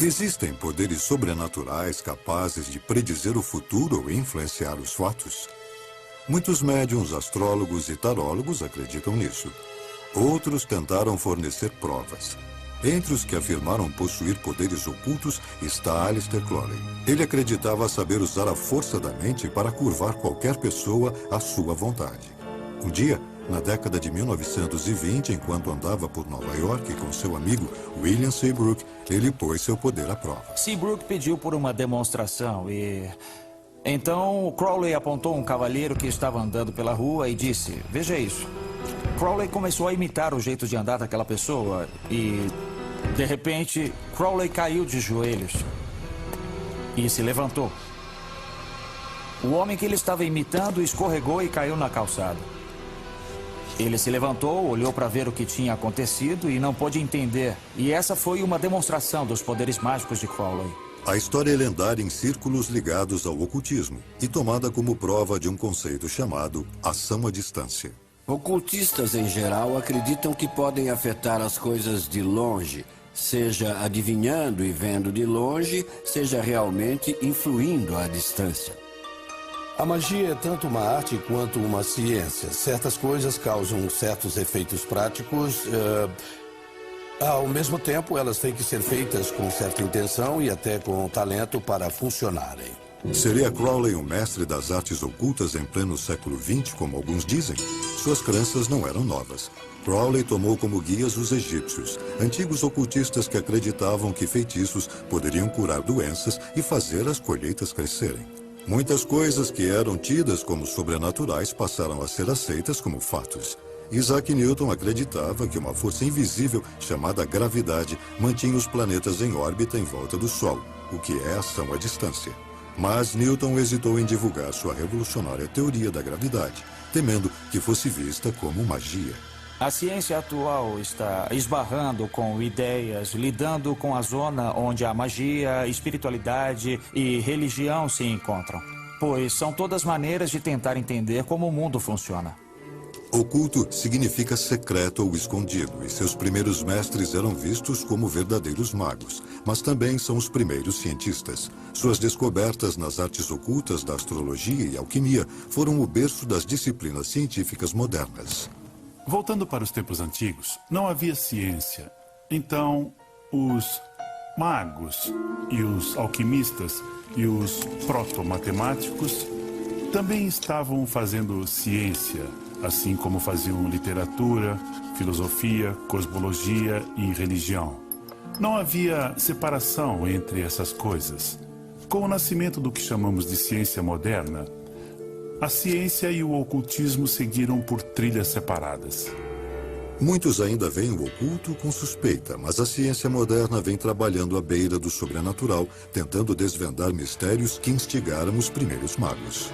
Existem poderes sobrenaturais capazes de predizer o futuro ou influenciar os fatos? Muitos médiuns, astrólogos e tarólogos acreditam nisso. Outros tentaram fornecer provas. Entre os que afirmaram possuir poderes ocultos está Aleister Crowley. Ele acreditava saber usar a força da mente para curvar qualquer pessoa à sua vontade. Um dia, na década de 1920, enquanto andava por Nova York com seu amigo William Seabrook, ele pôs seu poder à prova. Seabrook pediu por uma demonstração e... Então, Crowley apontou um cavalheiro que estava andando pela rua e disse, veja isso. Crowley começou a imitar o jeito de andar daquela pessoa e, de repente, Crowley caiu de joelhos e se levantou. O homem que ele estava imitando escorregou e caiu na calçada. Ele se levantou, olhou para ver o que tinha acontecido e não pôde entender. E essa foi uma demonstração dos poderes mágicos de Crowley. A história é lendária em círculos ligados ao ocultismo e tomada como prova de um conceito chamado ação à distância. Ocultistas, em geral, acreditam que podem afetar as coisas de longe, seja adivinhando e vendo de longe, seja realmente influindo à distância. A magia é tanto uma arte quanto uma ciência. Certas coisas causam certos efeitos práticos. Ao mesmo tempo, elas têm que ser feitas com certa intenção e até com talento para funcionarem. Seria Crowley um mestre das artes ocultas em pleno século XX, como alguns dizem? Suas crenças não eram novas. Crowley tomou como guias os egípcios, antigos ocultistas que acreditavam que feitiços poderiam curar doenças e fazer as colheitas crescerem. Muitas coisas que eram tidas como sobrenaturais passaram a ser aceitas como fatos. Isaac Newton acreditava que uma força invisível, chamada gravidade, mantinha os planetas em órbita em volta do Sol, o que é ação à distância. Mas Newton hesitou em divulgar sua revolucionária teoria da gravidade, temendo que fosse vista como magia. A ciência atual está esbarrando com ideias, lidando com a zona onde a magia, espiritualidade e religião se encontram. Pois são todas maneiras de tentar entender como o mundo funciona. Oculto significa secreto ou escondido, e seus primeiros mestres eram vistos como verdadeiros magos, mas também são os primeiros cientistas. Suas descobertas nas artes ocultas da astrologia e alquimia foram o berço das disciplinas científicas modernas. Voltando para os tempos antigos, não havia ciência. Então, os magos e os alquimistas e os proto-matemáticos também estavam fazendo ciência, assim como faziam literatura, filosofia, cosmologia e religião. Não havia separação entre essas coisas. Com o nascimento do que chamamos de ciência moderna, a ciência e o ocultismo seguiram por trilhas separadas. Muitos ainda veem o oculto com suspeita, mas a ciência moderna vem trabalhando à beira do sobrenatural, tentando desvendar mistérios que instigaram os primeiros magos.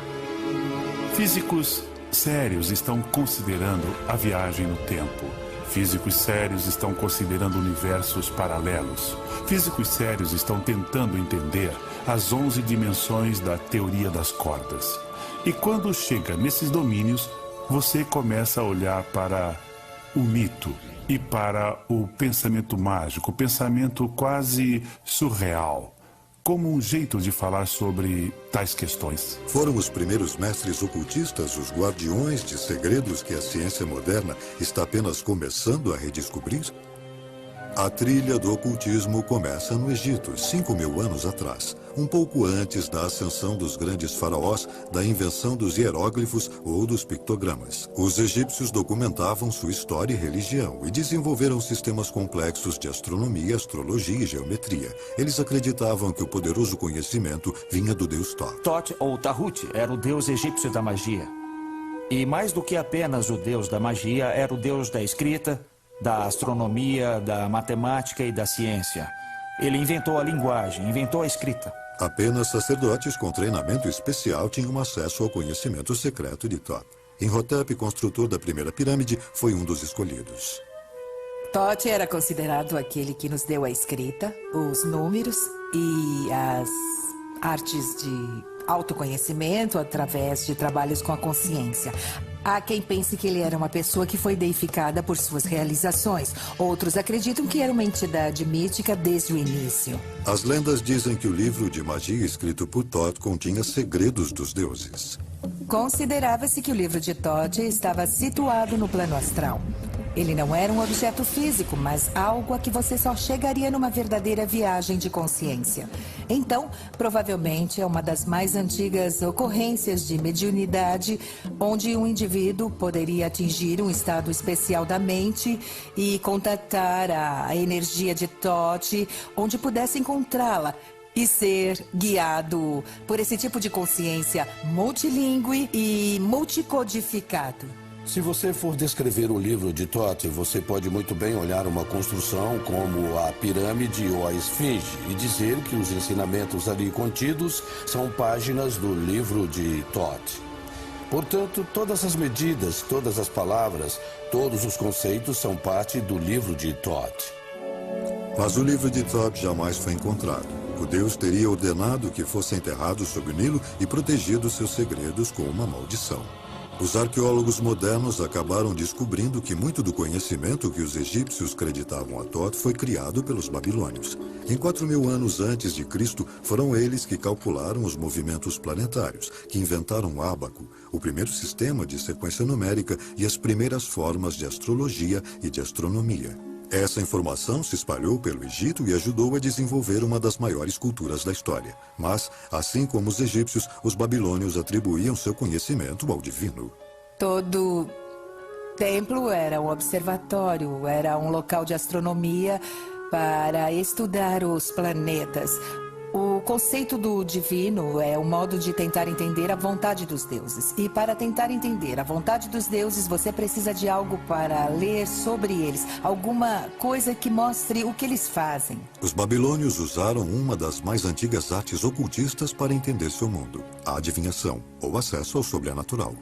Físicos sérios estão considerando a viagem no tempo. Físicos sérios estão considerando universos paralelos. Físicos sérios estão tentando entender as 11 dimensões da teoria das cordas. E quando chega nesses domínios, você começa a olhar para o mito e para o pensamento mágico, o pensamento quase surreal, como um jeito de falar sobre tais questões. Foram os primeiros mestres ocultistas os guardiões de segredos que a ciência moderna está apenas começando a redescobrir? A trilha do ocultismo começa no Egito, 5.000 anos atrás, um pouco antes da ascensão dos grandes faraós, da invenção dos hieróglifos ou dos pictogramas. Os egípcios documentavam sua história e religião e desenvolveram sistemas complexos de astronomia, astrologia e geometria. Eles acreditavam que o poderoso conhecimento vinha do deus Thoth. Thoth, ou Tahut, era o deus egípcio da magia. E mais do que apenas o deus da magia, era o deus da escrita, da astronomia, da matemática e da ciência. Ele inventou a linguagem, inventou a escrita. Apenas sacerdotes com treinamento especial tinham acesso ao conhecimento secreto de Thoth. Imhotep, construtor da primeira pirâmide, foi um dos escolhidos. Thoth era considerado aquele que nos deu a escrita, os números e as artes de autoconhecimento através de trabalhos com a consciência. Há quem pense que ele era uma pessoa que foi deificada por suas realizações. Outros acreditam que era uma entidade mítica desde o início. As lendas dizem que o livro de magia escrito por Thoth continha segredos dos deuses. Considerava-se que o livro de Thoth estava situado no plano astral. Ele não era um objeto físico, mas algo a que você só chegaria numa verdadeira viagem de consciência. Então, provavelmente é uma das mais antigas ocorrências de mediunidade, onde um indivíduo poderia atingir um estado especial da mente e contatar a energia de Thoth, onde pudesse encontrá-la e ser guiado por esse tipo de consciência multilingüe e multicodificado. Se você for descrever o livro de Thoth, você pode muito bem olhar uma construção como a pirâmide ou a esfinge e dizer que os ensinamentos ali contidos são páginas do livro de Thoth. Portanto, todas as medidas, todas as palavras, todos os conceitos são parte do livro de Thoth. Mas o livro de Thoth jamais foi encontrado. O deus teria ordenado que fosse enterrado sob o Nilo e protegido seus segredos com uma maldição. Os arqueólogos modernos acabaram descobrindo que muito do conhecimento que os egípcios creditavam a Thoth foi criado pelos babilônios. Em 4.000 anos antes de Cristo, foram eles que calcularam os movimentos planetários, que inventaram o ábaco, o primeiro sistema de sequência numérica e as primeiras formas de astrologia e de astronomia. Essa informação se espalhou pelo Egito e ajudou a desenvolver uma das maiores culturas da história. Mas, assim como os egípcios, os babilônios atribuíam seu conhecimento ao divino. Todo templo era um observatório, era um local de astronomia para estudar os planetas. O conceito do divino é um modo de tentar entender a vontade dos deuses. E para tentar entender a vontade dos deuses, você precisa de algo para ler sobre eles. Alguma coisa que mostre o que eles fazem. Os babilônios usaram uma das mais antigas artes ocultistas para entender seu mundo: a adivinhação, ou acesso ao sobrenatural.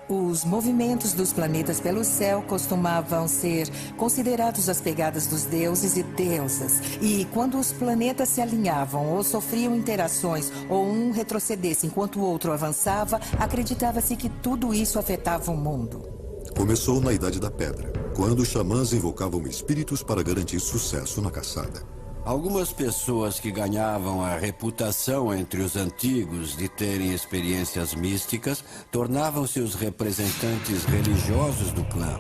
Os movimentos dos planetas pelo céu costumavam ser considerados as pegadas dos deuses e deusas. E quando os planetas se alinhavam ou sofriam interações ou um retrocedesse enquanto o outro avançava, acreditava-se que tudo isso afetava o mundo. Começou na Idade da Pedra, quando os xamãs invocavam espíritos para garantir sucesso na caçada. Algumas pessoas que ganhavam a reputação entre os antigos de terem experiências místicas tornavam-se os representantes religiosos do clã.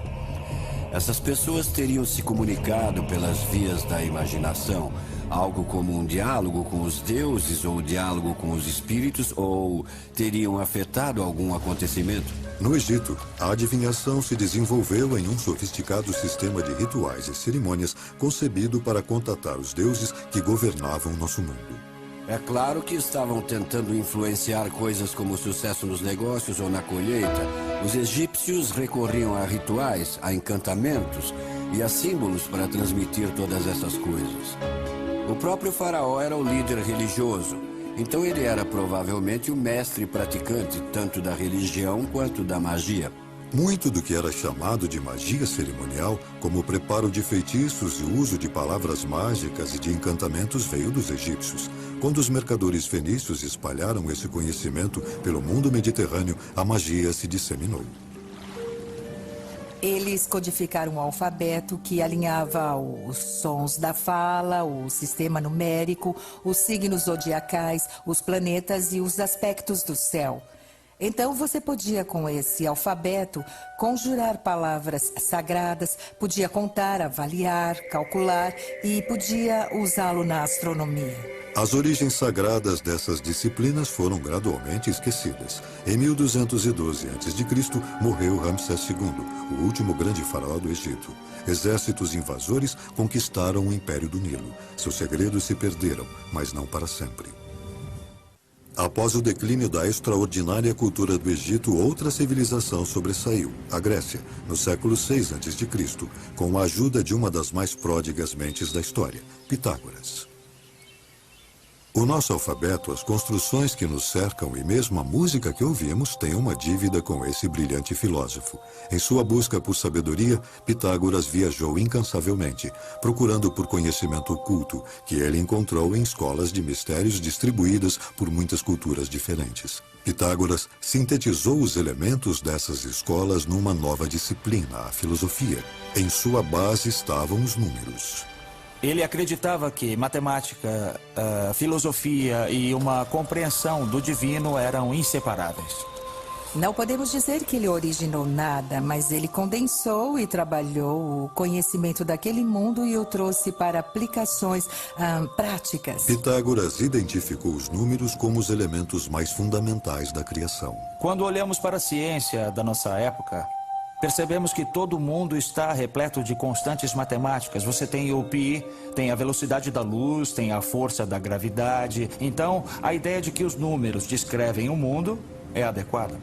Essas pessoas teriam se comunicado pelas vias da imaginação, algo como um diálogo com os deuses ou diálogo com os espíritos, ou teriam afetado algum acontecimento. No Egito, a adivinhação se desenvolveu em um sofisticado sistema de rituais e cerimônias concebido para contatar os deuses que governavam nosso mundo. É claro que estavam tentando influenciar coisas como o sucesso nos negócios ou na colheita. Os egípcios recorriam a rituais, a encantamentos e a símbolos para transmitir todas essas coisas. O próprio faraó era o líder religioso, então ele era provavelmente o mestre praticante tanto da religião quanto da magia. Muito do que era chamado de magia cerimonial, como o preparo de feitiços e o uso de palavras mágicas e de encantamentos, veio dos egípcios. Quando os mercadores fenícios espalharam esse conhecimento pelo mundo mediterrâneo, a magia se disseminou. Eles codificaram um alfabeto que alinhava os sons da fala, o sistema numérico, os signos zodiacais, os planetas e os aspectos do céu. Então você podia, com esse alfabeto, conjurar palavras sagradas, podia contar, avaliar, calcular e podia usá-lo na astronomia. As origens sagradas dessas disciplinas foram gradualmente esquecidas. Em 1212 a.C., morreu Ramsés II, o último grande faraó do Egito. Exércitos invasores conquistaram o Império do Nilo. Seus segredos se perderam, mas não para sempre. Após o declínio da extraordinária cultura do Egito, outra civilização sobressaiu, a Grécia, no século VI a.C., com a ajuda de uma das mais pródigas mentes da história, Pitágoras. O nosso alfabeto, as construções que nos cercam e mesmo a música que ouvimos têm uma dívida com esse brilhante filósofo. Em sua busca por sabedoria, Pitágoras viajou incansavelmente, procurando por conhecimento oculto, que ele encontrou em escolas de mistérios distribuídas por muitas culturas diferentes. Pitágoras sintetizou os elementos dessas escolas numa nova disciplina, a filosofia. Em sua base estavam os números. Ele acreditava que matemática, filosofia e uma compreensão do divino eram inseparáveis. Não podemos dizer que ele originou nada, mas ele condensou e trabalhou o conhecimento daquele mundo e o trouxe para aplicações práticas. Pitágoras identificou os números como os elementos mais fundamentais da criação. Quando olhamos para a ciência da nossa época, percebemos que todo mundo está repleto de constantes matemáticas. Você tem o pi, tem a velocidade da luz, tem a força da gravidade. Então, a ideia de que os números descrevem o mundo é adequada.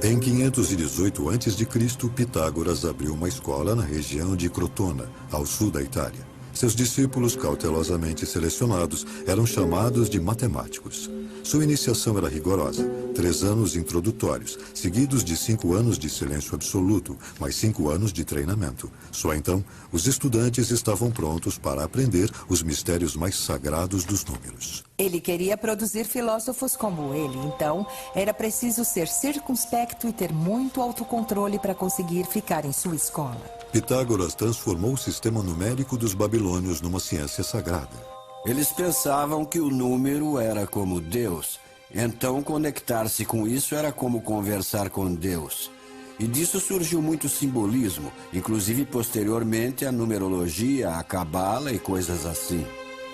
Em 518 a.C., Pitágoras abriu uma escola na região de Crotona, ao sul da Itália. Seus discípulos, cautelosamente selecionados, eram chamados de matemáticos. Sua iniciação era rigorosa, 3 anos introdutórios, seguidos de 5 anos de silêncio absoluto, mais 5 anos de treinamento. Só então, os estudantes estavam prontos para aprender os mistérios mais sagrados dos números. Ele queria produzir filósofos como ele, então era preciso ser circunspecto e ter muito autocontrole para conseguir ficar em sua escola. Pitágoras transformou o sistema numérico dos babilônios numa ciência sagrada. Eles pensavam que o número era como Deus. Então, conectar-se com isso era como conversar com Deus. E disso surgiu muito simbolismo, inclusive posteriormente a numerologia, a cabala e coisas assim.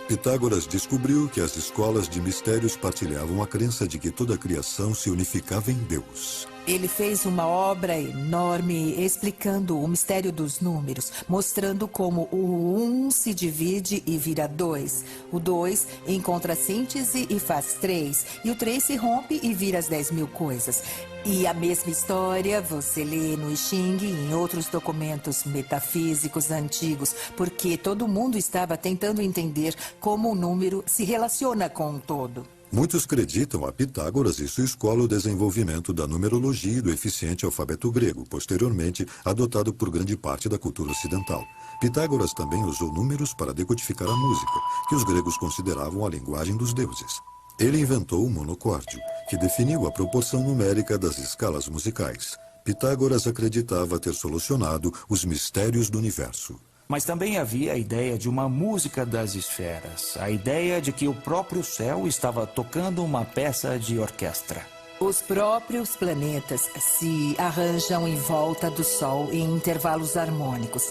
Pitágoras descobriu que as escolas de mistérios partilhavam a crença de que toda a criação se unificava em Deus. Ele fez uma obra enorme explicando o mistério dos números, mostrando como o 1 se divide e vira 2. O 2 encontra síntese e faz 3. E o 3 se rompe e vira as 10.000 coisas. E a mesma história você lê no I Ching e em outros documentos metafísicos antigos, porque todo mundo estava tentando entender como o número se relaciona com o todo. Muitos acreditam a Pitágoras e sua escola o desenvolvimento da numerologia e do eficiente alfabeto grego, posteriormente adotado por grande parte da cultura ocidental. Pitágoras também usou números para decodificar a música, que os gregos consideravam a linguagem dos deuses. Ele inventou o monocórdio, que definiu a proporção numérica das escalas musicais. Pitágoras acreditava ter solucionado os mistérios do universo. Mas também havia a ideia de uma música das esferas, a ideia de que o próprio céu estava tocando uma peça de orquestra. Os próprios planetas se arranjam em volta do Sol em intervalos harmônicos.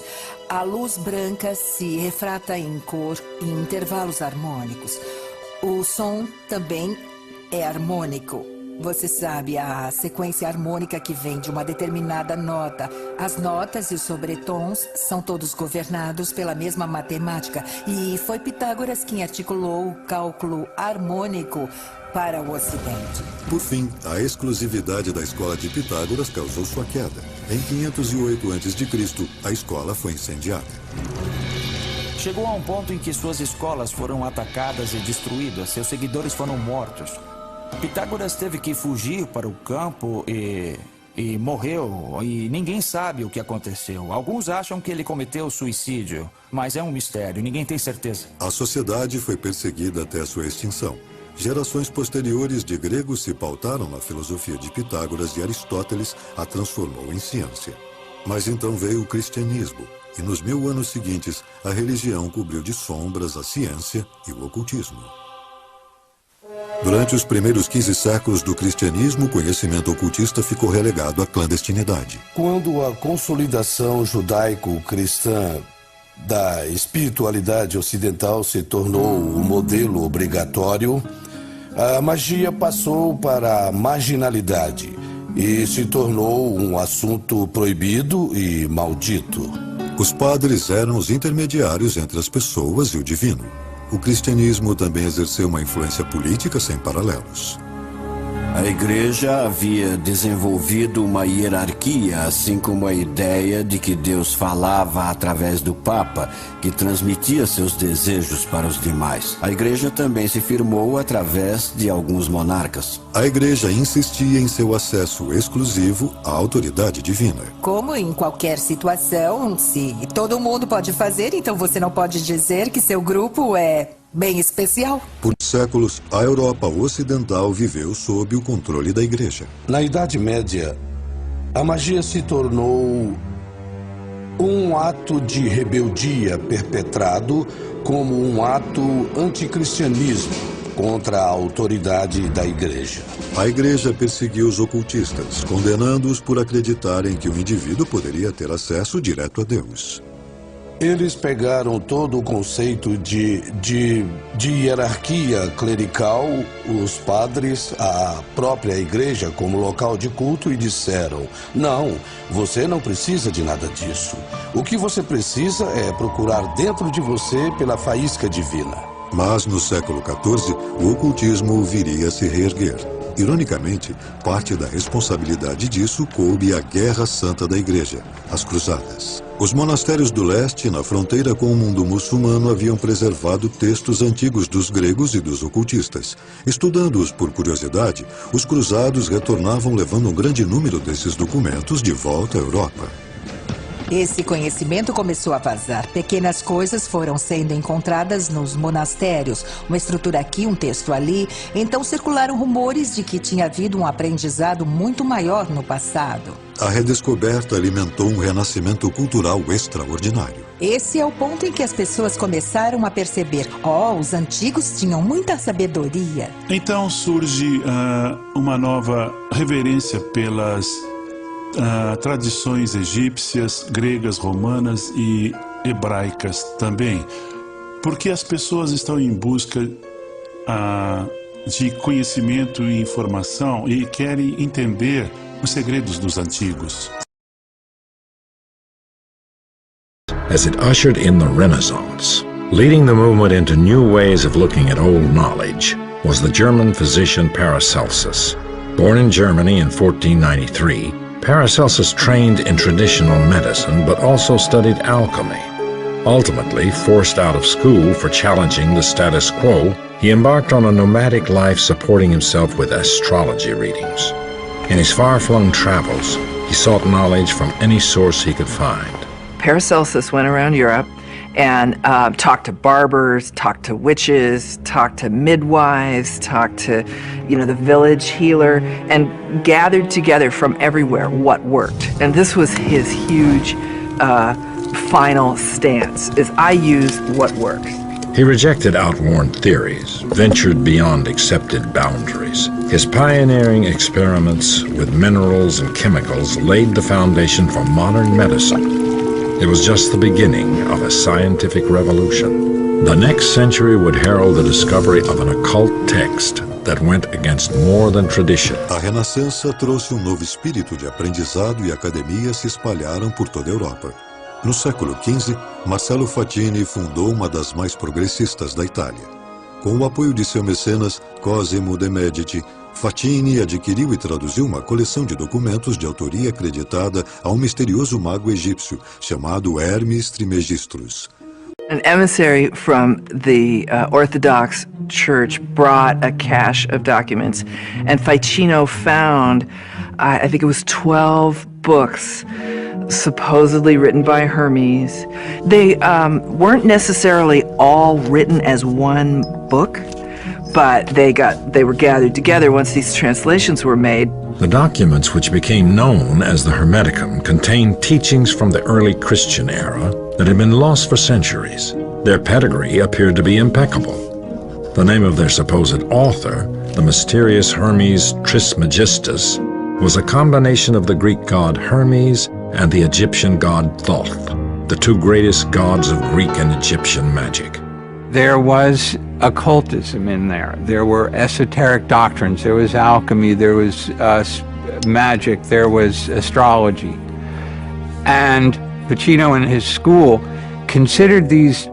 A luz branca se refrata em cor em intervalos harmônicos. O som também é harmônico. Você sabe, a sequência harmônica que vem de uma determinada nota. As notas e os sobretons são todos governados pela mesma matemática. E foi Pitágoras quem articulou o cálculo harmônico para o Ocidente. Por fim, a exclusividade da escola de Pitágoras causou sua queda. Em 508 a.C., a escola foi incendiada. Chegou a um ponto em que suas escolas foram atacadas e destruídas, seus seguidores foram mortos. Pitágoras teve que fugir para o campo e morreu, e ninguém sabe o que aconteceu. Alguns acham que ele cometeu suicídio, mas é um mistério, ninguém tem certeza. A sociedade foi perseguida até sua extinção. Gerações posteriores de gregos se pautaram na filosofia de Pitágoras e Aristóteles a transformou em ciência. Mas então veio o cristianismo, e nos 1000 anos seguintes, a religião cobriu de sombras a ciência e o ocultismo. Durante os primeiros 15 séculos do cristianismo, o conhecimento ocultista ficou relegado à clandestinidade. Quando a consolidação judaico-cristã da espiritualidade ocidental se tornou o modelo obrigatório, a magia passou para a marginalidade e se tornou um assunto proibido e maldito. Os padres eram os intermediários entre as pessoas e o divino. O cristianismo também exerceu uma influência política sem paralelos. A igreja havia desenvolvido uma hierarquia, assim como a ideia de que Deus falava através do Papa, que transmitia seus desejos para os demais. A igreja também se firmou através de alguns monarcas. A igreja insistia em seu acesso exclusivo à autoridade divina. Como em qualquer situação, se todo mundo pode fazer, então você não pode dizer que seu grupo é bem especial. Por séculos, a Europa Ocidental viveu sob o controle da igreja. Na Idade Média, a magia se tornou um ato de rebeldia perpetrado como um ato anticristianismo contra a autoridade da igreja. A igreja perseguiu os ocultistas, condenando-os por acreditarem que o indivíduo poderia ter acesso direto a Deus. Eles pegaram todo o conceito de hierarquia clerical, os padres, a própria igreja como local de culto e disseram: não, você não precisa de nada disso. O que você precisa é procurar dentro de você pela faísca divina. Mas no século XIV, o ocultismo viria a se reerguer. Ironicamente, parte da responsabilidade disso coube à Guerra Santa da Igreja, as Cruzadas. Os monastérios do leste, na fronteira com o mundo muçulmano, haviam preservado textos antigos dos gregos e dos ocultistas. Estudando-os por curiosidade, os cruzados retornavam levando um grande número desses documentos de volta à Europa. Esse conhecimento começou a vazar. Pequenas coisas foram sendo encontradas nos monastérios. Uma estrutura aqui, um texto ali. Então circularam rumores de que tinha havido um aprendizado muito maior no passado. A redescoberta alimentou um renascimento cultural extraordinário. Esse é o ponto em que as pessoas começaram a perceber: os antigos tinham muita sabedoria. Então surge uma nova reverência pelas tradições egípcias, gregas, romanas e hebraicas também, porque as pessoas estão em busca de conhecimento e informação e querem entender os segredos dos antigos. As it ushered in the Renaissance, leading the movement into new ways of looking at old knowledge was the German physician Paracelsus. Born in Germany in 1493, Paracelsus trained in traditional medicine but also studied alchemy. Ultimately, forced out of school for challenging the status quo, he embarked on a nomadic life supporting himself with astrology readings. In his far-flung travels, he sought knowledge from any source he could find. Paracelsus went around Europe and talked to barbers, talked to witches, talked to midwives, talked to, the village healer, and gathered together from everywhere what worked. And this was his huge final stance, is I use what works. He rejected outworn theories, ventured beyond accepted boundaries. His pioneering experiments with minerals and chemicals laid the foundation for modern medicine. It was just the beginning of a scientific revolution. The next century would herald the discovery of an occult text that went against more than tradition. A Renascença trouxe um novo espírito de aprendizado e academia se espalharam por toda a Europa. No século XV, Marcello Fatini fundou uma das mais progressistas da Itália. Com o apoio de seu mecenas, Cosimo de' Medici, Fatini adquiriu e traduziu uma coleção de documentos de autoria acreditada a um misterioso mago egípcio chamado Hermes Trismegistus. An emissary from the Orthodox Church brought a cache of documents, and Ficino found, I think it was 12 books supposedly written by Hermes. They weren't necessarily all written as one book, but they were gathered together once these translations were made. The documents, which became known as the Hermeticum, contained teachings from the early Christian era that had been lost for centuries. Their pedigree appeared to be impeccable. The name of their supposed author, the mysterious Hermes Trismegistus, was a combination of the Greek god Hermes and the Egyptian god Thoth, the two greatest gods of Greek and Egyptian magic. There was occultism in there. There were esoteric doctrines. There was alchemy. There was magic. There was astrology. And Ficino and his school considered these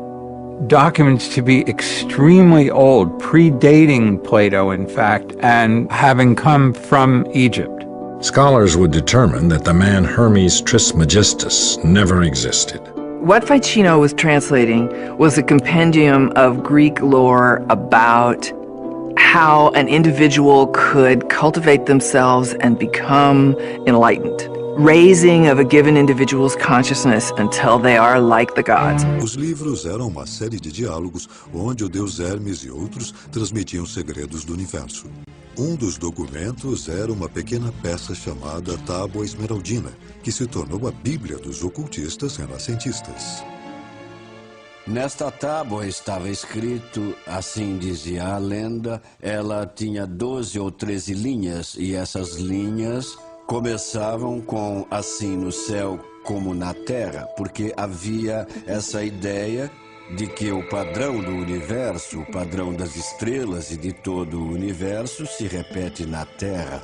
documents to be extremely old, predating Plato, in fact, and having come from Egypt. Scholars would determine that the man Hermes Trismegistus never existed. What Ficino was translating was a compendium of Greek lore about how an individual could cultivate themselves and become enlightened. Raising of a given individual's consciousness until they are like the gods. Os livros eram uma série de diálogos onde o deus Hermes e outros transmitiam segredos do universo. Um dos documentos era uma pequena peça chamada Tábua Esmeraldina, que se tornou a Bíblia dos ocultistas renascentistas. Nesta tábua estava escrito, assim dizia a lenda, ela tinha 12 ou 13 linhas e essas linhas começavam com assim no céu como na terra, porque havia essa ideia de que o padrão do universo, o padrão das estrelas e de todo o universo se repete na terra.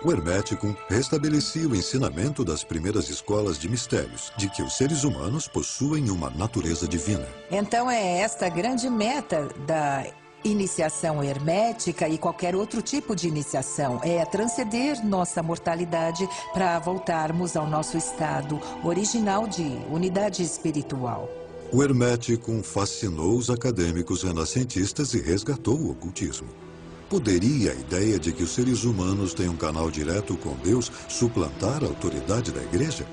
O Hermético restabelecia o ensinamento das primeiras escolas de mistérios, de que os seres humanos possuem uma natureza divina. Então é esta a grande meta da iniciação hermética e qualquer outro tipo de iniciação, é transcender nossa mortalidade para voltarmos ao nosso estado original de unidade espiritual. O Hermético fascinou os acadêmicos renascentistas e resgatou o ocultismo. Poderia a ideia de que os seres humanos têm um canal direto com Deus suplantar a autoridade da Igreja?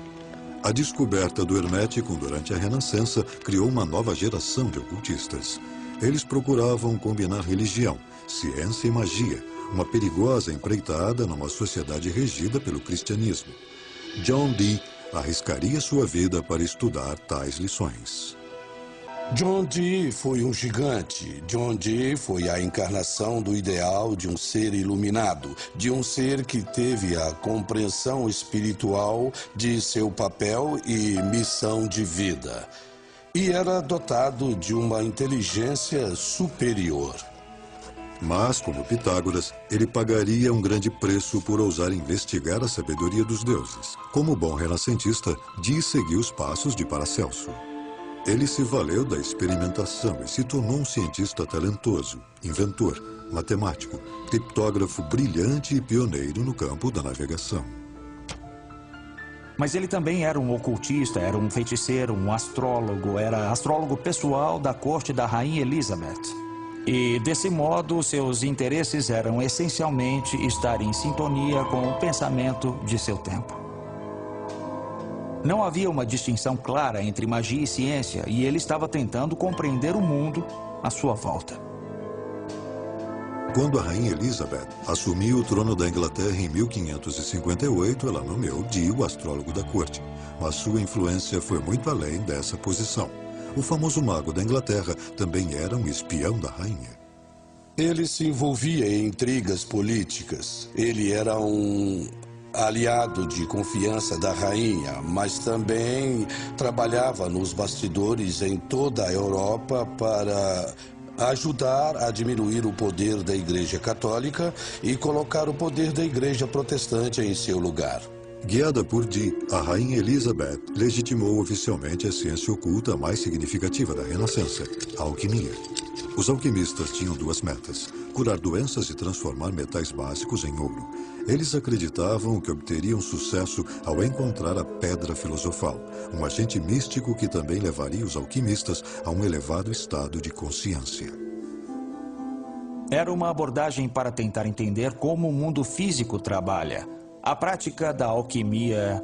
A descoberta do Hermético durante a Renascença criou uma nova geração de ocultistas. Eles procuravam combinar religião, ciência e magia, uma perigosa empreitada numa sociedade regida pelo cristianismo. John Dee arriscaria sua vida para estudar tais lições. John Dee foi um gigante. John Dee foi a encarnação do ideal de um ser iluminado, de um ser que teve a compreensão espiritual de seu papel e missão de vida. E era dotado de uma inteligência superior. Mas, como Pitágoras, ele pagaria um grande preço por ousar investigar a sabedoria dos deuses. Como bom renascentista, Dee seguiu os passos de Paracelso. Ele se valeu da experimentação e se tornou um cientista talentoso, inventor, matemático, criptógrafo brilhante e pioneiro no campo da navegação. Mas ele também era um ocultista, era um feiticeiro, um astrólogo, era astrólogo pessoal da corte da Rainha Elizabeth. E, desse modo, seus interesses eram essencialmente estar em sintonia com o pensamento de seu tempo. Não havia uma distinção clara entre magia e ciência, e ele estava tentando compreender o mundo à sua volta. Quando a Rainha Elizabeth assumiu o trono da Inglaterra em 1558, ela nomeou Dee o astrólogo da corte, mas sua influência foi muito além dessa posição. O famoso mago da Inglaterra também era um espião da rainha. Ele se envolvia em intrigas políticas. Ele era um aliado de confiança da rainha, mas também trabalhava nos bastidores em toda a Europa para ajudar a diminuir o poder da Igreja Católica e colocar o poder da Igreja Protestante em seu lugar. Guiada por Dee, a Rainha Elizabeth legitimou oficialmente a ciência oculta mais significativa da Renascença, a alquimia. Os alquimistas tinham duas metas: curar doenças e transformar metais básicos em ouro. Eles acreditavam que obteriam sucesso ao encontrar a pedra filosofal, um agente místico que também levaria os alquimistas a um elevado estado de consciência. Era uma abordagem para tentar entender como o mundo físico trabalha. A prática da alquimia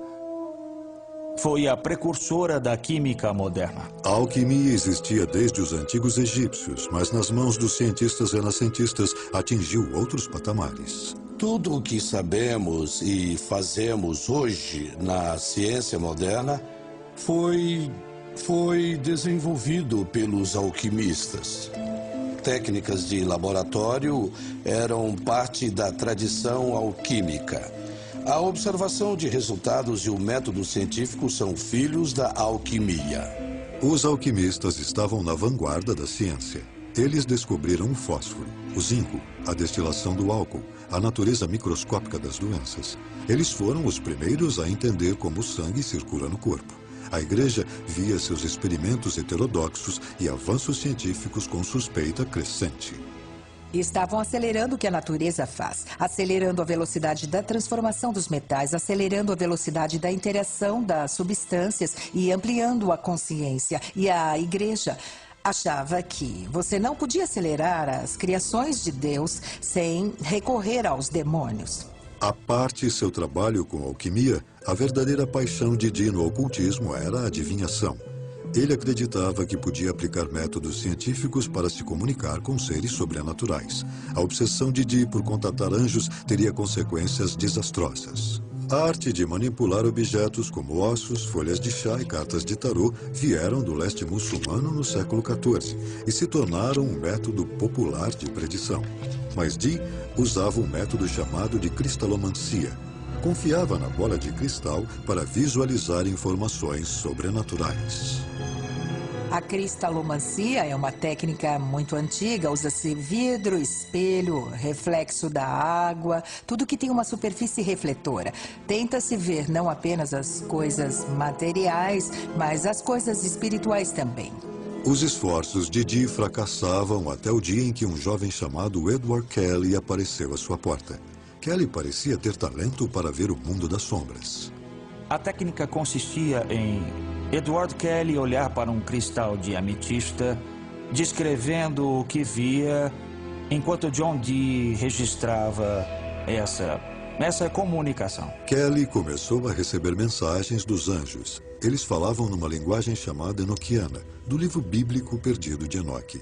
foi a precursora da química moderna. A alquimia existia desde os antigos egípcios, mas nas mãos dos cientistas renascentistas atingiu outros patamares. Tudo o que sabemos e fazemos hoje na ciência moderna foi desenvolvido pelos alquimistas. Técnicas de laboratório eram parte da tradição alquímica. A observação de resultados e o método científico são filhos da alquimia. Os alquimistas estavam na vanguarda da ciência. Eles descobriram o fósforo, o zinco, a destilação do álcool, a natureza microscópica das doenças. Eles foram os primeiros a entender como o sangue circula no corpo. A igreja via seus experimentos heterodoxos e avanços científicos com suspeita crescente. Estavam acelerando o que a natureza faz, acelerando a velocidade da transformação dos metais, acelerando a velocidade da interação das substâncias e ampliando a consciência. E a igreja achava que você não podia acelerar as criações de Deus sem recorrer aos demônios. À parte seu trabalho com alquimia, a verdadeira paixão de Dee no ocultismo era a adivinhação. Ele acreditava que podia aplicar métodos científicos para se comunicar com seres sobrenaturais. A obsessão de Dee por contatar anjos teria consequências desastrosas. A arte de manipular objetos como ossos, folhas de chá e cartas de tarô vieram do leste muçulmano no século XIV e se tornaram um método popular de predição. Mas Dee usava um método chamado de cristalomancia. Confiava na bola de cristal para visualizar informações sobrenaturais. A cristalomancia é uma técnica muito antiga. Usa-se vidro, espelho, reflexo da água, tudo que tem uma superfície refletora. Tenta-se ver não apenas as coisas materiais, mas as coisas espirituais também. Os esforços de Dee fracassavam até o dia em que um jovem chamado Edward Kelly apareceu à sua porta. Kelly parecia ter talento para ver o mundo das sombras. A técnica consistia em Edward Kelly olhar para um cristal de ametista, descrevendo o que via, enquanto John Dee registrava essa comunicação. Kelly começou a receber mensagens dos anjos. Eles falavam numa linguagem chamada enoquiana, do livro bíblico perdido de Enoque.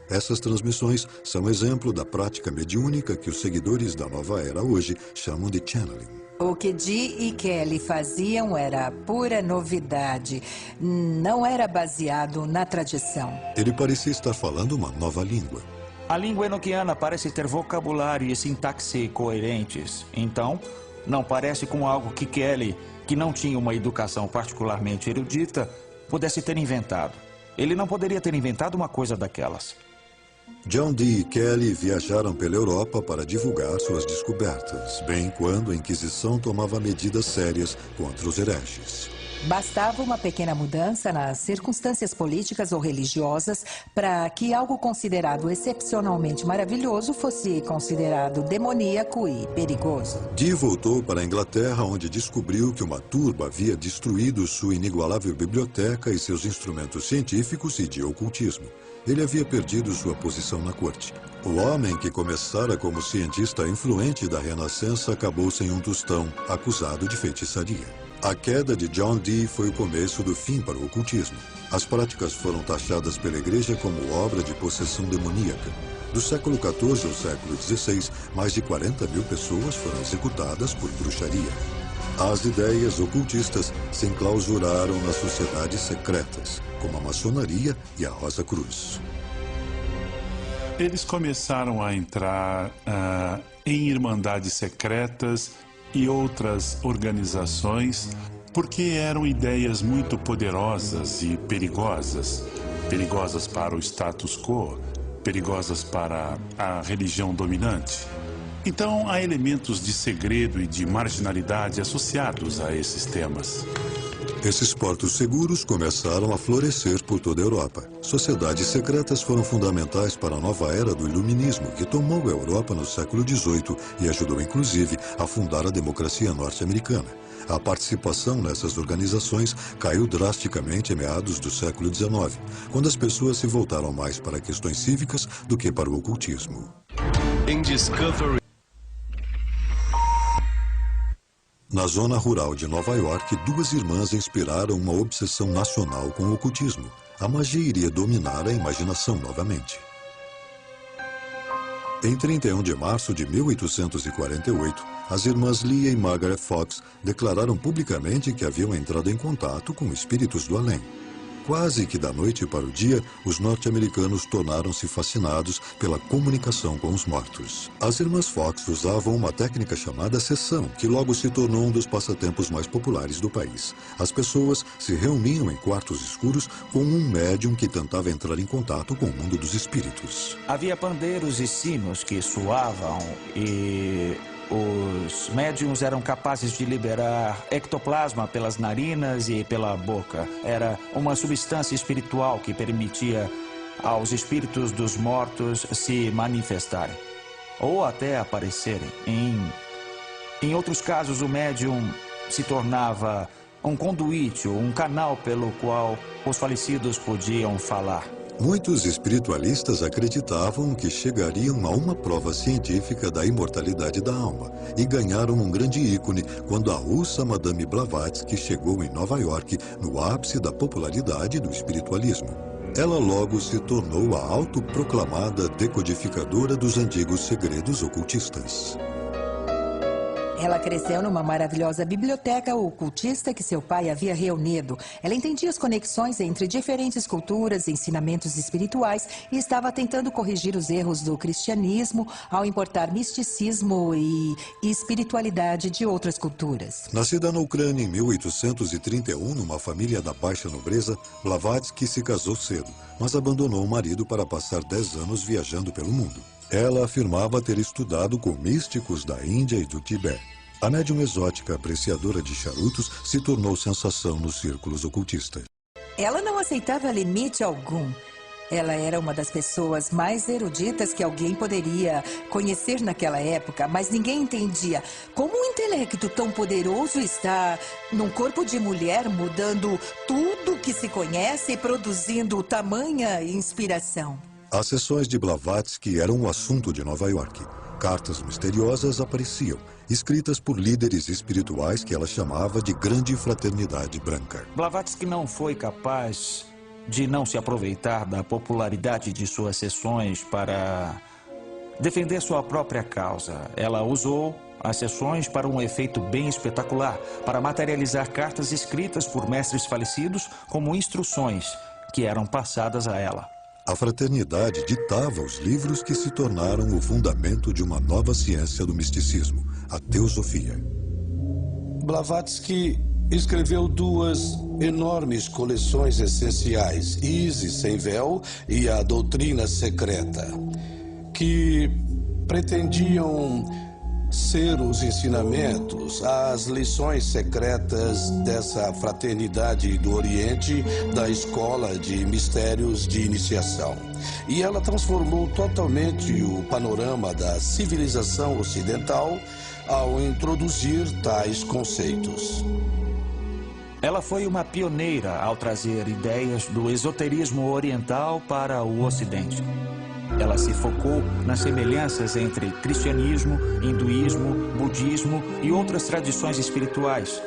Essas transmissões são exemplo da prática mediúnica que os seguidores da nova era hoje chamam de channeling. O que Dee e Kelly faziam era pura novidade. Não era baseado na tradição. Ele parecia estar falando uma nova língua. A língua enoquiana parece ter vocabulário e sintaxe coerentes. Então, não parece com algo que Kelly, que não tinha uma educação particularmente erudita, pudesse ter inventado. Ele não poderia ter inventado uma coisa daquelas. John Dee e Kelly viajaram pela Europa para divulgar suas descobertas, bem quando a Inquisição tomava medidas sérias contra os hereges. Bastava uma pequena mudança nas circunstâncias políticas ou religiosas para que algo considerado excepcionalmente maravilhoso fosse considerado demoníaco e perigoso. Dee voltou para a Inglaterra, onde descobriu que uma turba havia destruído sua inigualável biblioteca e seus instrumentos científicos e de ocultismo. Ele havia perdido sua posição na corte. O homem que começara como cientista influente da Renascença acabou sem um tostão, acusado de feitiçaria. A queda de John Dee foi o começo do fim para o ocultismo. As práticas foram taxadas pela igreja como obra de possessão demoníaca. Do século XIV ao século XVI, mais de 40 mil pessoas foram executadas por bruxaria. As ideias ocultistas se enclausuraram nas sociedades secretas, como a maçonaria e a Rosa Cruz. Eles começaram a entrar em irmandades secretas e outras organizações porque eram ideias muito poderosas e perigosas. Perigosas para o status quo, perigosas para a religião dominante. Então, há elementos de segredo e de marginalidade associados a esses temas. Esses portos seguros começaram a florescer por toda a Europa. Sociedades secretas foram fundamentais para a nova era do iluminismo, que tomou a Europa no século XVIII e ajudou, inclusive, a fundar a democracia norte-americana. A participação nessas organizações caiu drasticamente em meados do século XIX, quando as pessoas se voltaram mais para questões cívicas do que para o ocultismo. Na zona rural de Nova York, duas irmãs inspiraram uma obsessão nacional com o ocultismo. A magia iria dominar a imaginação novamente. Em 31 de março de 1848, as irmãs Leah e Margaret Fox declararam publicamente que haviam entrado em contato com espíritos do além. Quase que da noite para o dia, os norte-americanos tornaram-se fascinados pela comunicação com os mortos. As irmãs Fox usavam uma técnica chamada sessão, que logo se tornou um dos passatempos mais populares do país. As pessoas se reuniam em quartos escuros com um médium que tentava entrar em contato com o mundo dos espíritos. Havia pandeiros e sinos que soavam e os médiums eram capazes de liberar ectoplasma pelas narinas e pela boca. Era uma substância espiritual que permitia aos espíritos dos mortos se manifestarem ou até aparecerem. Em outros casos, o médium se tornava um conduíte, um canal pelo qual os falecidos podiam falar. Muitos espiritualistas acreditavam que chegariam a uma prova científica da imortalidade da alma e ganharam um grande ícone quando a russa Madame Blavatsky chegou em Nova York no ápice da popularidade do espiritualismo. Ela logo se tornou a autoproclamada decodificadora dos antigos segredos ocultistas. Ela cresceu numa maravilhosa biblioteca ocultista que seu pai havia reunido. Ela entendia as conexões entre diferentes culturas, ensinamentos espirituais e estava tentando corrigir os erros do cristianismo ao importar misticismo e espiritualidade de outras culturas. Nascida na Ucrânia em 1831, numa família da baixa nobreza, Blavatsky se casou cedo, mas abandonou o marido para passar 10 anos viajando pelo mundo. Ela afirmava ter estudado com místicos da Índia e do Tibete. A médium exótica apreciadora de charutos se tornou sensação nos círculos ocultistas. Ela não aceitava limite algum. Ela era uma das pessoas mais eruditas que alguém poderia conhecer naquela época, mas ninguém entendia como um intelecto tão poderoso está num corpo de mulher, mudando tudo que se conhece e produzindo tamanha inspiração. As sessões de Blavatsky eram o assunto de Nova York. Cartas misteriosas apareciam, escritas por líderes espirituais que ela chamava de Grande Fraternidade Branca. Blavatsky não foi capaz de não se aproveitar da popularidade de suas sessões para defender sua própria causa. Ela usou as sessões para um efeito bem espetacular, para materializar cartas escritas por mestres falecidos como instruções que eram passadas a ela. A fraternidade ditava os livros que se tornaram o fundamento de uma nova ciência do misticismo, a teosofia. Blavatsky escreveu 2 enormes coleções essenciais, Isis sem véu e a Doutrina Secreta, que pretendiam ser os ensinamentos, as lições secretas dessa fraternidade do Oriente, da escola de mistérios de iniciação. E ela transformou totalmente o panorama da civilização ocidental ao introduzir tais conceitos. Ela foi uma pioneira ao trazer ideias do esoterismo oriental para o Ocidente. Ela se focou nas semelhanças entre cristianismo, hinduísmo, budismo e outras tradições espirituais,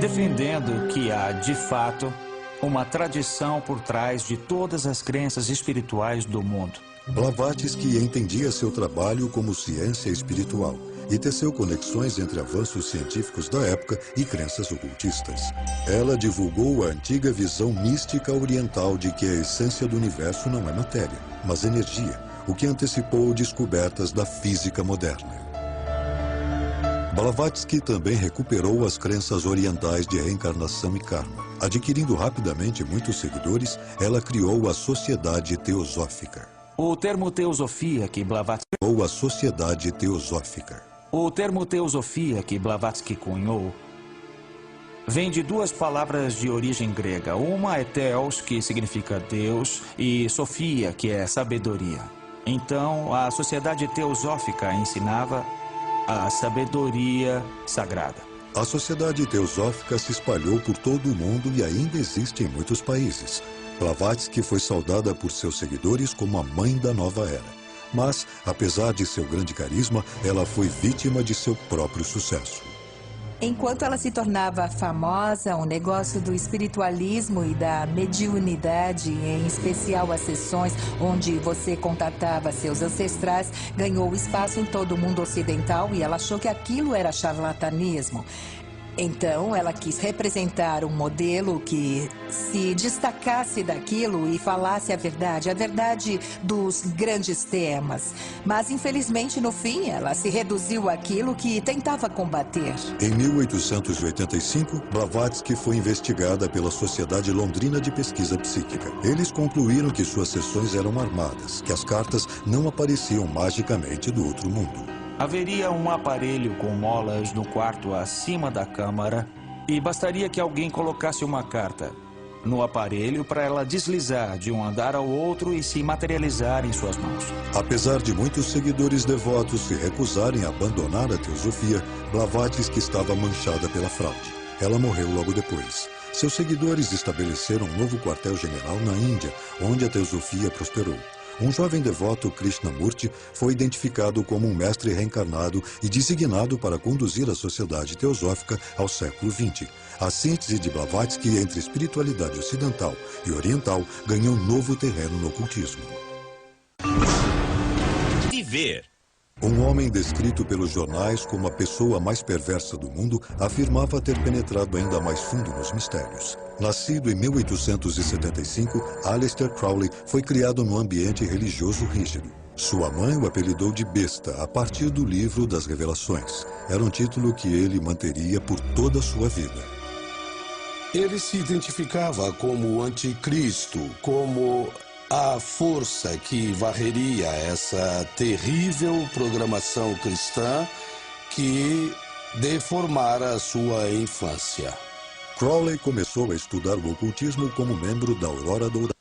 defendendo que há, de fato, uma tradição por trás de todas as crenças espirituais do mundo. Blavatsky entendia seu trabalho como ciência espiritual e teceu conexões entre avanços científicos da época e crenças ocultistas. Ela divulgou a antiga visão mística oriental de que a essência do universo não é matéria, mas energia, o que antecipou descobertas da física moderna. Blavatsky também recuperou as crenças orientais de reencarnação e karma. Adquirindo rapidamente muitos seguidores, ela criou a Sociedade Teosófica. O termo teosofia que Blavatsky Ou a Sociedade Teosófica. O termo teosofia que Blavatsky cunhou vem de 2 palavras de origem grega. Uma é theos, que significa Deus, e sofia, que é sabedoria. Então, a Sociedade Teosófica ensinava a sabedoria sagrada. A Sociedade Teosófica se espalhou por todo o mundo e ainda existe em muitos países. Blavatsky foi saudada por seus seguidores como a mãe da nova era. Mas, apesar de seu grande carisma, ela foi vítima de seu próprio sucesso. Enquanto ela se tornava famosa, o negócio do espiritualismo e da mediunidade, em especial as sessões onde você contatava seus ancestrais, ganhou espaço em todo o mundo ocidental e ela achou que aquilo era charlatanismo. Então, ela quis representar um modelo que se destacasse daquilo e falasse a verdade dos grandes temas. Mas, infelizmente, no fim, ela se reduziu àquilo que tentava combater. Em 1885, Blavatsky foi investigada pela Sociedade Londrina de Pesquisa Psíquica. Eles concluíram que suas sessões eram armadas, que as cartas não apareciam magicamente do outro mundo. Haveria um aparelho com molas no quarto acima da câmara e bastaria que alguém colocasse uma carta no aparelho para ela deslizar de um andar ao outro e se materializar em suas mãos. Apesar de muitos seguidores devotos se recusarem a abandonar a teosofia, Blavatsky estava manchada pela fraude. Ela morreu logo depois. Seus seguidores estabeleceram um novo quartel-general na Índia, onde a teosofia prosperou. Um jovem devoto, Krishnamurti, foi identificado como um mestre reencarnado e designado para conduzir a sociedade teosófica ao século XX. A síntese de Blavatsky entre espiritualidade ocidental e oriental ganhou um novo terreno no ocultismo. Um homem descrito pelos jornais como a pessoa mais perversa do mundo afirmava ter penetrado ainda mais fundo nos mistérios. Nascido em 1875, Aleister Crowley foi criado num ambiente religioso rígido. Sua mãe o apelidou de besta a partir do livro das Revelações. Era um título que ele manteria por toda a sua vida. Ele se identificava como o anticristo, como a força que varreria essa terrível programação cristã que deformara a sua infância. Crowley começou a estudar o ocultismo como membro da Aurora Dourada.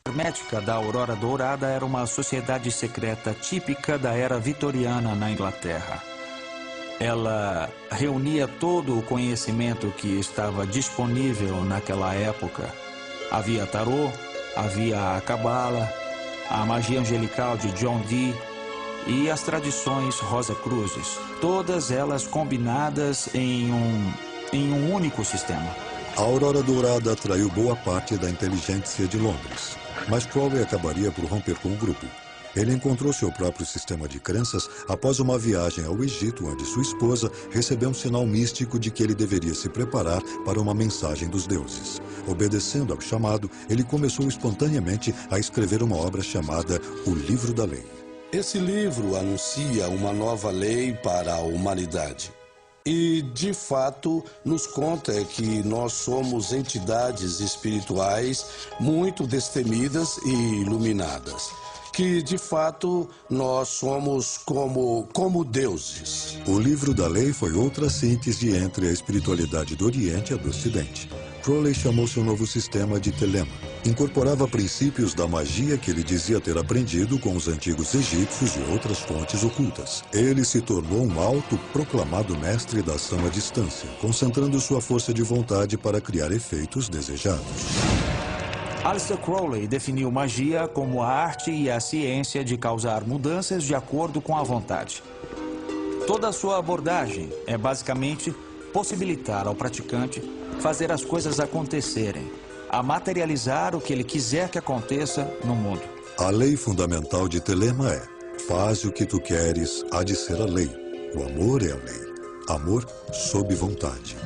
A hermética da Aurora Dourada era uma sociedade secreta típica da era vitoriana na Inglaterra. Ela reunia todo o conhecimento que estava disponível naquela época. Havia tarô, havia a cabala, a magia angelical de John Dee e as tradições Rosa-Cruzes, todas elas combinadas em um único sistema. A Aurora Dourada atraiu boa parte da inteligência de Londres, mas Crowley acabaria por romper com o grupo. Ele encontrou seu próprio sistema de crenças após uma viagem ao Egito, onde sua esposa recebeu um sinal místico de que ele deveria se preparar para uma mensagem dos deuses. Obedecendo ao chamado, ele começou espontaneamente a escrever uma obra chamada O Livro da Lei. Esse livro anuncia uma nova lei para a humanidade. E, de fato, nos conta que nós somos entidades espirituais muito destemidas e iluminadas. Que, de fato, nós somos como deuses. O Livro da Lei foi outra síntese entre a espiritualidade do Oriente e a do Ocidente. Crowley chamou seu novo sistema de Telema. Incorporava princípios da magia que ele dizia ter aprendido com os antigos egípcios e outras fontes ocultas. Ele se tornou um autoproclamado mestre da ação à distância, concentrando sua força de vontade para criar efeitos desejados. Aleister Crowley definiu magia como a arte e a ciência de causar mudanças de acordo com a vontade. Toda a sua abordagem é basicamente possibilitar ao praticante fazer as coisas acontecerem, a materializar o que ele quiser que aconteça no mundo. A lei fundamental de Telema é: faz o que tu queres, há de ser a lei. O amor é a lei. Amor sob vontade.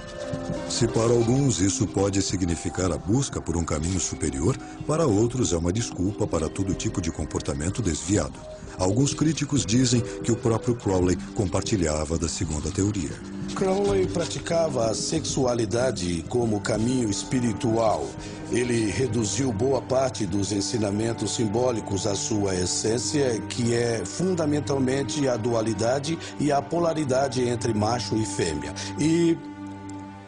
Se para alguns isso pode significar a busca por um caminho superior, para outros é uma desculpa para todo tipo de comportamento desviado. Alguns críticos dizem que o próprio Crowley compartilhava da segunda teoria. Crowley praticava a sexualidade como caminho espiritual. Ele reduziu boa parte dos ensinamentos simbólicos à sua essência, que é fundamentalmente a dualidade e a polaridade entre macho e fêmea. E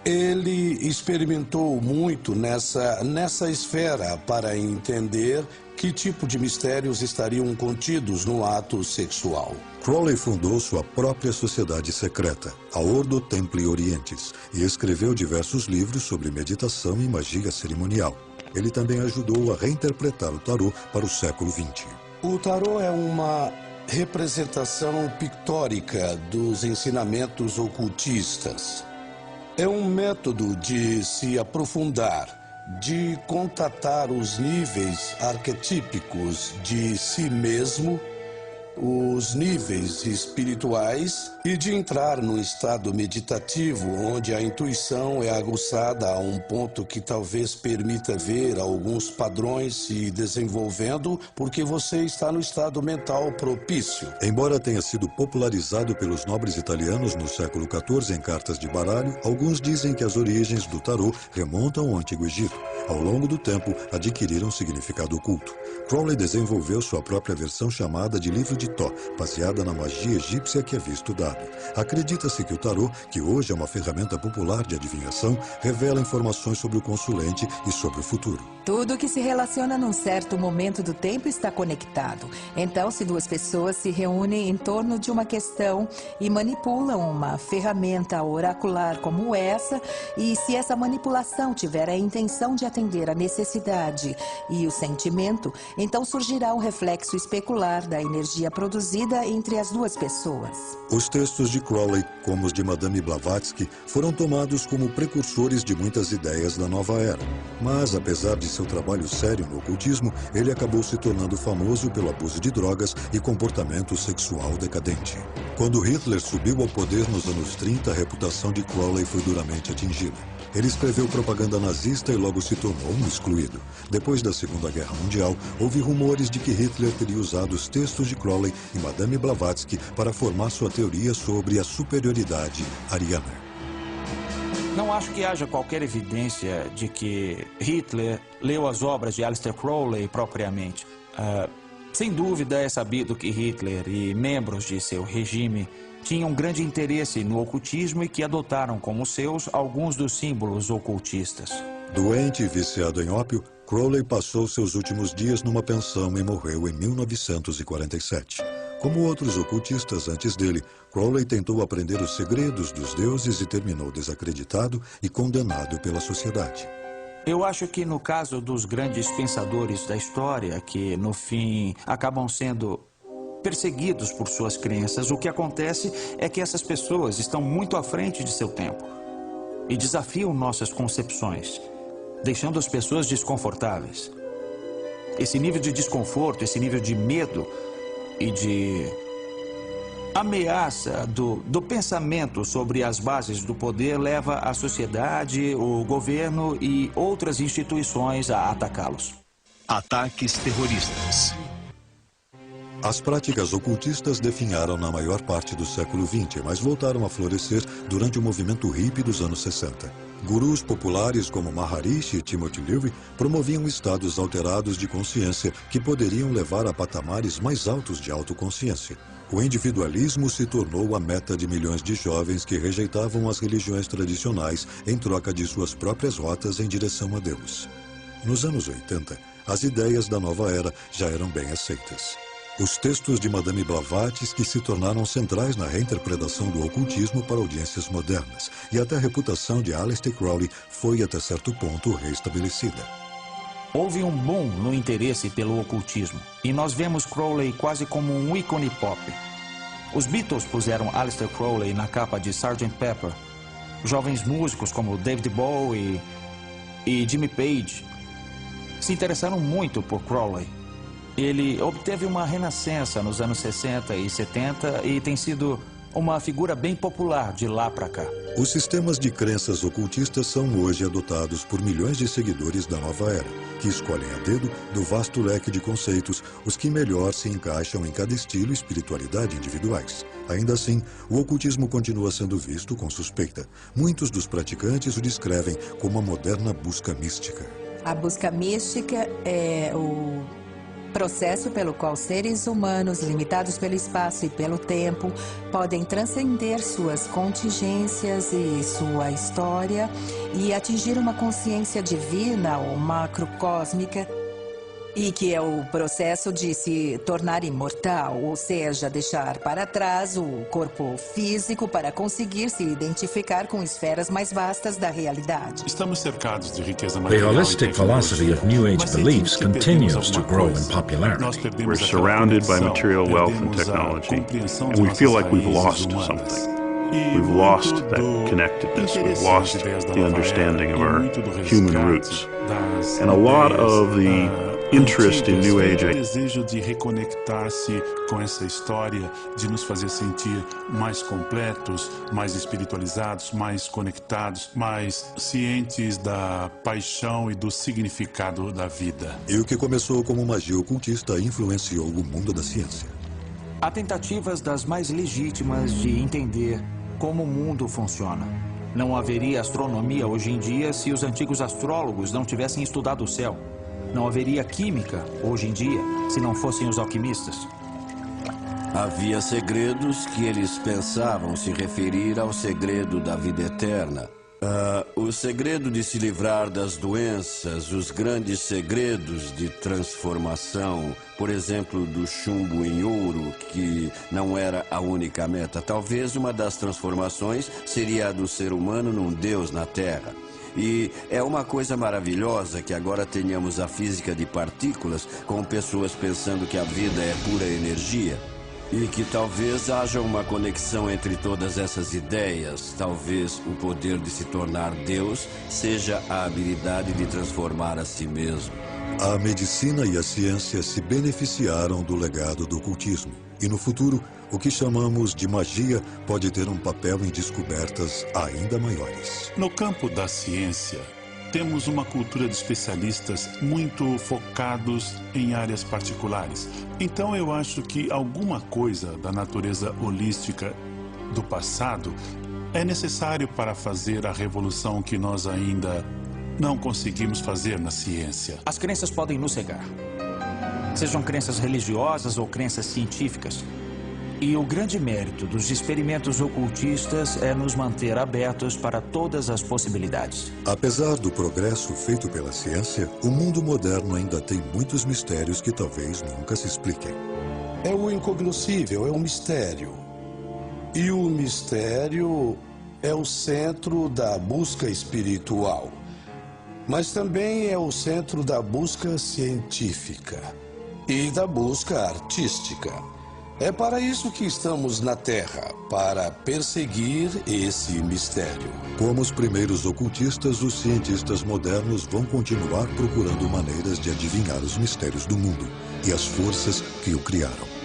ele experimentou muito nessa esfera para entender que tipo de mistérios estariam contidos no ato sexual. Crowley fundou sua própria sociedade secreta, a Ordo Templi Orientis, e escreveu diversos livros sobre meditação e magia cerimonial. Ele também ajudou a reinterpretar o tarô para o século XX. O tarô é uma representação pictórica dos ensinamentos ocultistas. É um método de se aprofundar, de contatar os níveis arquetípicos de si mesmo, os níveis espirituais e de entrar num estado meditativo onde a intuição é aguçada a um ponto que talvez permita ver alguns padrões se desenvolvendo porque você está no estado mental propício. Embora tenha sido popularizado pelos nobres italianos no século XIV em cartas de baralho, alguns dizem que as origens do tarô remontam ao Antigo Egito. Ao longo do tempo, adquiriram significado oculto. Crowley desenvolveu sua própria versão chamada de Livro de de Tó, baseada na magia egípcia que havia estudado. Acredita-se que o tarô, que hoje é uma ferramenta popular de adivinhação, revela informações sobre o consulente e sobre o futuro. Tudo que se relaciona num certo momento do tempo está conectado. Então, se duas pessoas se reúnem em torno de uma questão e manipulam uma ferramenta oracular como essa, e se essa manipulação tiver a intenção de atender a necessidade e o sentimento, então surgirá um reflexo especular da energia produzida entre as duas pessoas. Os textos de Crowley, como os de Madame Blavatsky, foram tomados como precursores de muitas ideias da nova era. Mas, apesar de seu trabalho sério no ocultismo, ele acabou se tornando famoso pelo abuso de drogas e comportamento sexual decadente. Quando Hitler subiu ao poder nos anos 30, a reputação de Crowley foi duramente atingida. Ele escreveu propaganda nazista e logo se tornou um excluído. Depois da Segunda Guerra Mundial, houve rumores de que Hitler teria usado os textos de Crowley e Madame Blavatsky para formar sua teoria sobre a superioridade ariana. Não acho que haja qualquer evidência de que Hitler leu as obras de Aleister Crowley propriamente. Sem dúvida é sabido que Hitler e membros de seu regime tinham grande interesse no ocultismo e que adotaram como seus alguns dos símbolos ocultistas. Doente e viciado em ópio, Crowley passou seus últimos dias numa pensão e morreu em 1947. Como outros ocultistas antes dele, Crowley tentou aprender os segredos dos deuses e terminou desacreditado e condenado pela sociedade. Eu acho que no caso dos grandes pensadores da história, que no fim acabam sendo perseguidos por suas crenças, o que acontece é que essas pessoas estão muito à frente de seu tempo e desafiam nossas concepções, deixando as pessoas desconfortáveis. Esse nível de desconforto, esse nível de medo e de ameaça do pensamento sobre as bases do poder leva a sociedade, o governo e outras instituições a atacá-los. Ataques terroristas. As práticas ocultistas definharam na maior parte do século XX, mas voltaram a florescer durante o movimento hippie dos anos 60. Gurus populares como Maharishi e Timothy Leary promoviam estados alterados de consciência que poderiam levar a patamares mais altos de autoconsciência. O individualismo se tornou a meta de milhões de jovens que rejeitavam as religiões tradicionais em troca de suas próprias rotas em direção a Deus. Nos anos 80, as ideias da nova era já eram bem aceitas. Os textos de Madame Blavatsky se tornaram centrais na reinterpretação do ocultismo para audiências modernas, e até a reputação de Aleister Crowley foi até certo ponto restabelecida. Houve um boom no interesse pelo ocultismo, e nós vemos Crowley quase como um ícone pop. Os Beatles puseram Aleister Crowley na capa de Sgt. Pepper. Jovens músicos como David Bowie e Jimmy Page se interessaram muito por Crowley. Ele obteve uma renascença nos anos 60 e 70 e tem sido uma figura bem popular de lá para cá. Os sistemas de crenças ocultistas são hoje adotados por milhões de seguidores da nova era, que escolhem a dedo do vasto leque de conceitos os que melhor se encaixam em cada estilo e espiritualidade individuais. Ainda assim, o ocultismo continua sendo visto com suspeita. Muitos dos praticantes o descrevem como uma moderna busca mística. A busca mística é o processo pelo qual seres humanos, limitados pelo espaço e pelo tempo, podem transcender suas contingências e sua história e atingir uma consciência divina ou macrocósmica, e que é o processo de se tornar imortal, ou seja, deixar para trás o corpo físico para conseguir se identificar com esferas mais vastas da realidade. Estamos cercados de riqueza The material. holistic philosophy of New Age beliefs continues to grow in popularity. We're surrounded by material wealth and technology, and we feel like we've lost something. We've lost that connectedness. We've lost the understanding of our human roots. And a lot of the interest in New Age. O desejo de reconectar-se com essa história, de nos fazer sentir mais completos, mais espiritualizados, mais conectados, mais cientes da paixão e do significado da vida. E o que começou como magia ocultista influenciou o mundo da ciência. Há tentativas das mais legítimas de entender como o mundo funciona. Não haveria astronomia hoje em dia se os antigos astrólogos não tivessem estudado o céu. Não haveria química hoje em dia se não fossem os alquimistas. Havia segredos que eles pensavam se referir ao segredo da vida eterna. O segredo de se livrar das doenças, os grandes segredos de transformação, por exemplo, do chumbo em ouro, que não era a única meta. Talvez uma das transformações seria a do ser humano num Deus na Terra. E é uma coisa maravilhosa que agora tenhamos a física de partículas com pessoas pensando que a vida é pura energia. E que talvez haja uma conexão entre todas essas ideias. Talvez o poder de se tornar Deus seja a habilidade de transformar a si mesmo. A medicina e a ciência se beneficiaram do legado do ocultismo. E no futuro, o que chamamos de magia pode ter um papel em descobertas ainda maiores. No campo da ciência, temos uma cultura de especialistas muito focados em áreas particulares. Então eu acho que alguma coisa da natureza holística do passado é necessário para fazer a revolução que nós ainda não conseguimos fazer na ciência. As crenças podem nos cegar. Sejam crenças religiosas ou crenças científicas. E o grande mérito dos experimentos ocultistas é nos manter abertos para todas as possibilidades. Apesar do progresso feito pela ciência, o mundo moderno ainda tem muitos mistérios que talvez nunca se expliquem. É o incognoscível, é um mistério. E o mistério é o centro da busca espiritual. Mas também é o centro da busca científica e da busca artística. É para isso que estamos na Terra, para perseguir esse mistério. Como os primeiros ocultistas, os cientistas modernos vão continuar procurando maneiras de adivinhar os mistérios do mundo e as forças que o criaram.